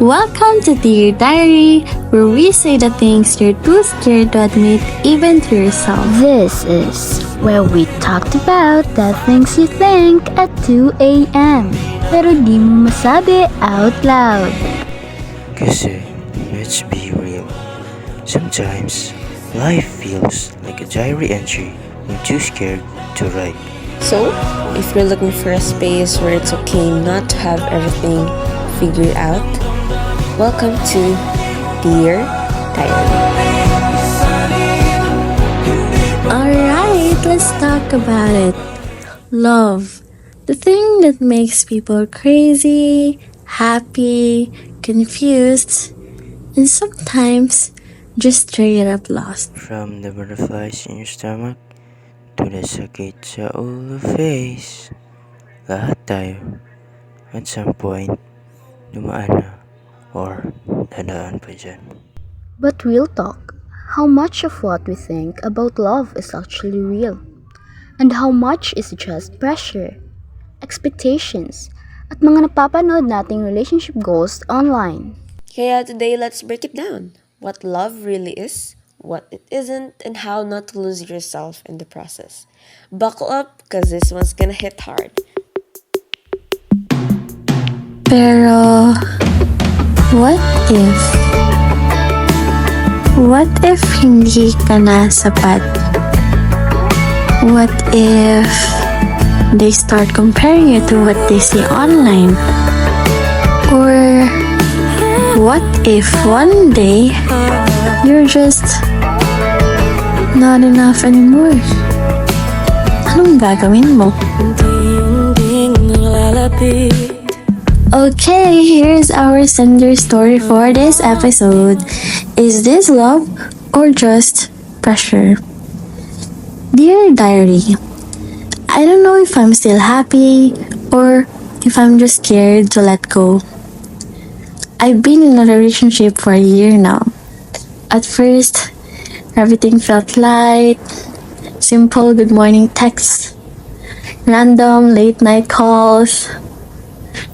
Welcome to Dear Diary, where we say the things you're too scared to admit even to yourself. This is where we talked about the things you think at 2 a.m. pero di mo masabi out loud. Kasi, let's be real. Sometimes, life feels like a diary entry you're too scared to write. So, if you're looking for a space where it's okay not to have everything figured out, welcome to Dear Diary. Alright, let's talk about it. Love. The thing that makes people crazy, happy, confused, and sometimes just straight up lost. From the butterflies in your stomach to the sakit sa ulo face, lahat tayo, at some point, dumaan na or dadaan pa dyan. But real talk, how much of what we think about love is actually real? And how much is just pressure, expectations, at mga napapanood nating relationship goals online? Kaya today, let's break it down. What love really is, what it isn't, and how not to lose yourself in the process. Buckle up, cause this one's gonna hit hard. Pero, what if? What if hindi ka na sapat? What if they start comparing you to what they see online? Or what if one day you're just not enough anymore? Anong gagawin mo? Okay, here's our sender story for this episode. Is this love or just pressure? Dear Diary, I don't know if I'm still happy or if I'm just scared to let go. I've been in a relationship for a year now. At first, everything felt light, simple good morning texts, random late night calls,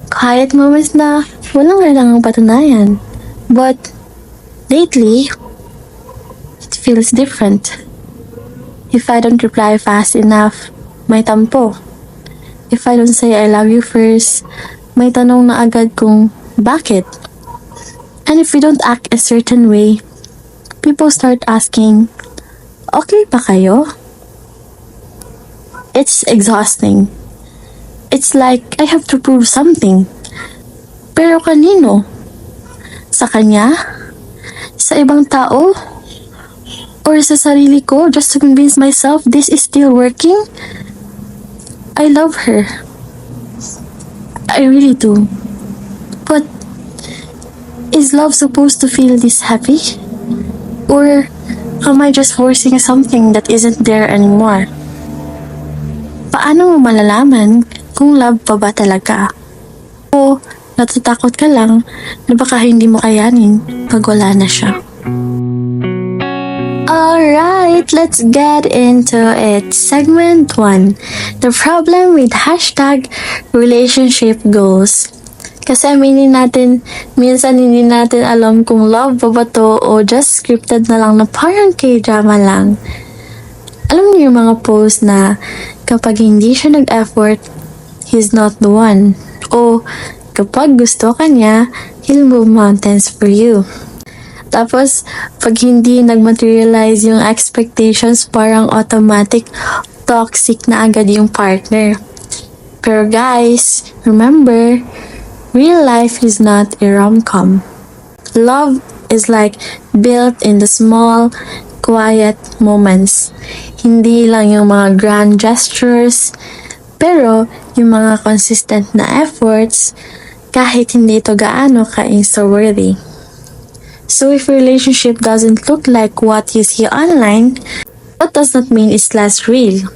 quiet moments na walang kailangang patunayan. But lately, it feels different. If I don't reply fast enough, may tampo. If I don't say I love you first, may tanong na agad kung bakit. And if we don't act a certain way, people start asking, okay pa kayo? It's exhausting. It's like I have to prove something. Pero kanino? Sa kanya? Sa ibang tao? Or sa sarili ko just to convince myself this is still working? I love her. I really do. But is love supposed to feel this heavy? Or am I just forcing something that isn't there anymore? Paano mo malalaman kung love pa ba talaga? O natatakot ka lang na baka hindi mo kayanin pag wala na siya? Alright, let's get into it. Segment 1. The problem with hashtag relationship goals. Kasi aminin natin, minsan hindi natin alam kung love pa ba to o just scripted na lang na parang K-drama lang. Alam niyo yung mga post na kapag hindi siya nag-effort, he's not the one. O kapag gusto ka niya, he'll move mountains for you. Tapos, pag hindi nag-materialize yung expectations, parang automatic toxic na agad yung partner. Pero guys, remember, real life is not a rom-com. Love is like built in the small, quiet moments. Hindi lang yung mga grand gestures, pero yung mga consistent na efforts, kahit hindi ito gaano ka-insta-worthy. So if your relationship doesn't look like what you see online, that does not mean it's less real.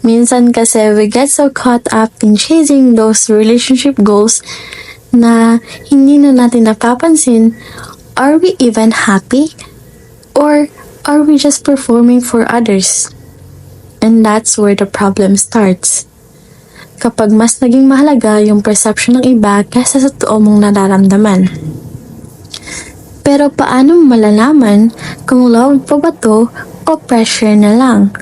Minsan kasi we get so caught up in chasing those relationship goals na hindi na natin napapansin, are we even happy? Or are we just performing for others? And that's where the problem starts. Kapag mas naging mahalaga yung perception ng iba kaysa sa totoo mong nararamdaman. Pero paano mo malalaman kung love pa ba to o pressure na lang?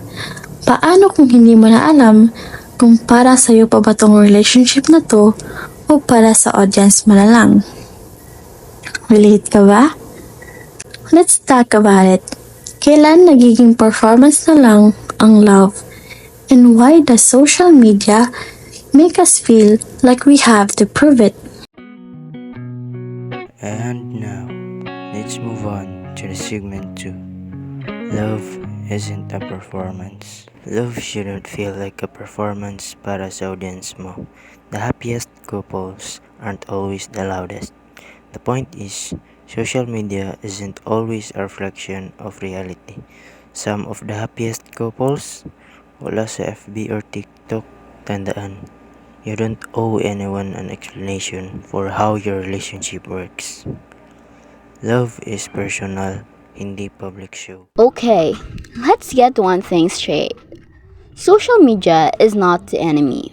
Paano kung hindi mo na alam kung para sa'yo pa ba tong relationship na to o para sa audience mo na lang? Relate ka ba? Let's talk about it. Kailan nagiging performance na lang ang love? And why does social media make us feel like we have to prove it? And now, let's move on to the segment 2. Love isn't a performance. Love shouldn't feel like a performance para sa audience mo. The happiest couples aren't always the loudest. The point is, social media isn't always a reflection of reality. Some of the happiest couples, wala sa FB or TikTok. Tandaan, you don't owe anyone an explanation for how your relationship works. Love is personal, hindi public show. Okay, let's get one thing straight. Social media is not the enemy.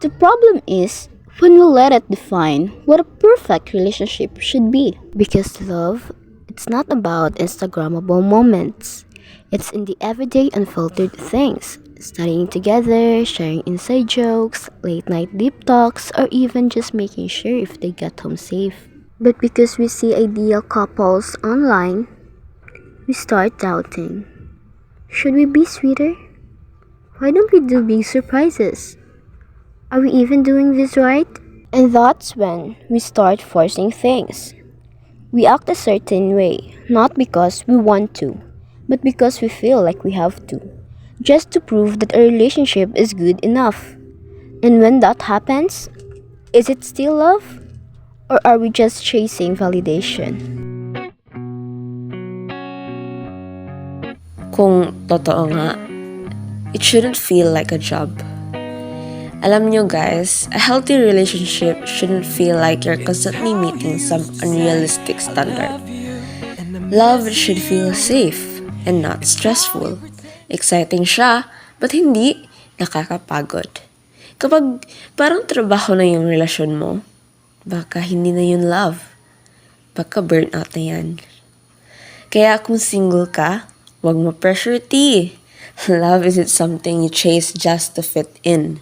The problem is when we let it define what a perfect relationship should be. Because love, it's not about Instagrammable moments. It's in the everyday unfiltered things. Studying together, sharing inside jokes, late night deep talks, or even just making sure if they get home safe. But because we see ideal couples online, we start doubting. Should we be sweeter? Why don't we do big surprises? Are we even doing this right? And that's when we start forcing things. We act a certain way, not because we want to, but because we feel like we have to, just to prove that a relationship is good enough. And when that happens, is it still love? Or are we just chasing validation? Kung totoo nga, it shouldn't feel like a job. Alam nyo guys, a healthy relationship shouldn't feel like you're constantly meeting some unrealistic standard. Love should feel safe and not stressful. Exciting siya, but hindi nakakapagod. Kapag parang trabaho na yung relasyon mo, baka hindi na yun love. Baka burnout na yan. Kaya kung single ka, wag mo pressure T. Love isn't something you chase just to fit in.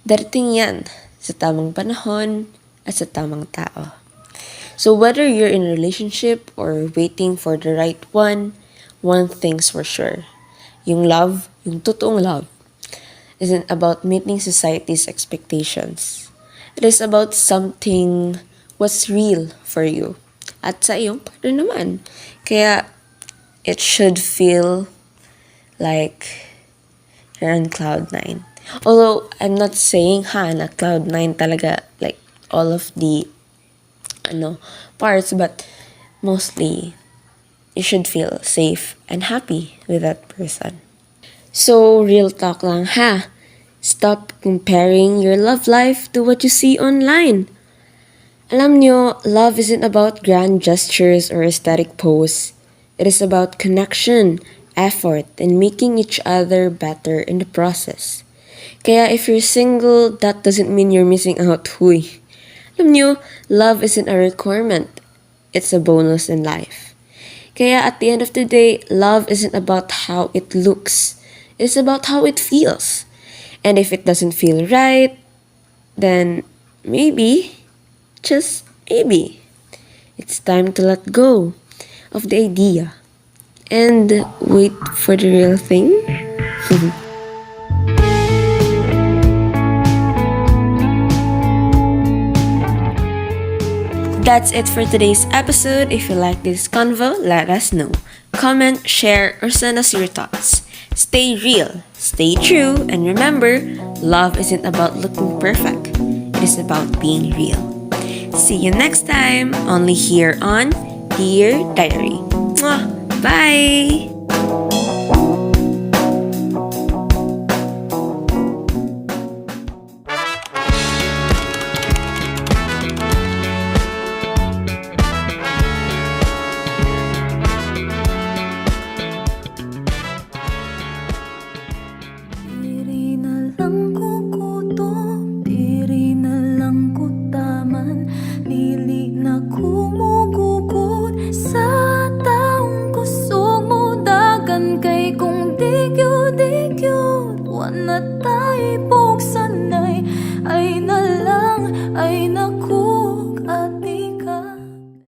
Darating yan sa tamang panahon at sa tamang tao. So whether you're in a relationship or waiting for the right one thing's for sure. Yung love, yung totoong love, isn't about meeting society's expectations. It is about something what's real for you. At sa iyong partner naman. Kaya, it should feel like you're on cloud 9. Although, I'm not saying na cloud 9 talaga, like, all of the, parts, but mostly, you should feel safe and happy with that person. So, real talk lang ha. Stop comparing your love life to what you see online. Alam nyo, love isn't about grand gestures or aesthetic pose. It is about connection, effort, and making each other better in the process. Kaya if you're single, that doesn't mean you're missing out, huy. Alam nyo, love isn't a requirement. It's a bonus in life. Kaya at the end of the day, love isn't about how it looks. It's about how it feels. And if it doesn't feel right, then maybe, just maybe, it's time to let go of the idea and wait for the real thing. That's it for today's episode. If you like this convo, let us know. Comment, share, or send us your thoughts. Stay real, stay true, and remember, love isn't about looking perfect. It is about being real. See you next time, only here on Dear Diary. Mwah! Bye! Diri na lang kukuto, diri na lang kutaman, dili na kumugo tayo buksan ay na lang, ay na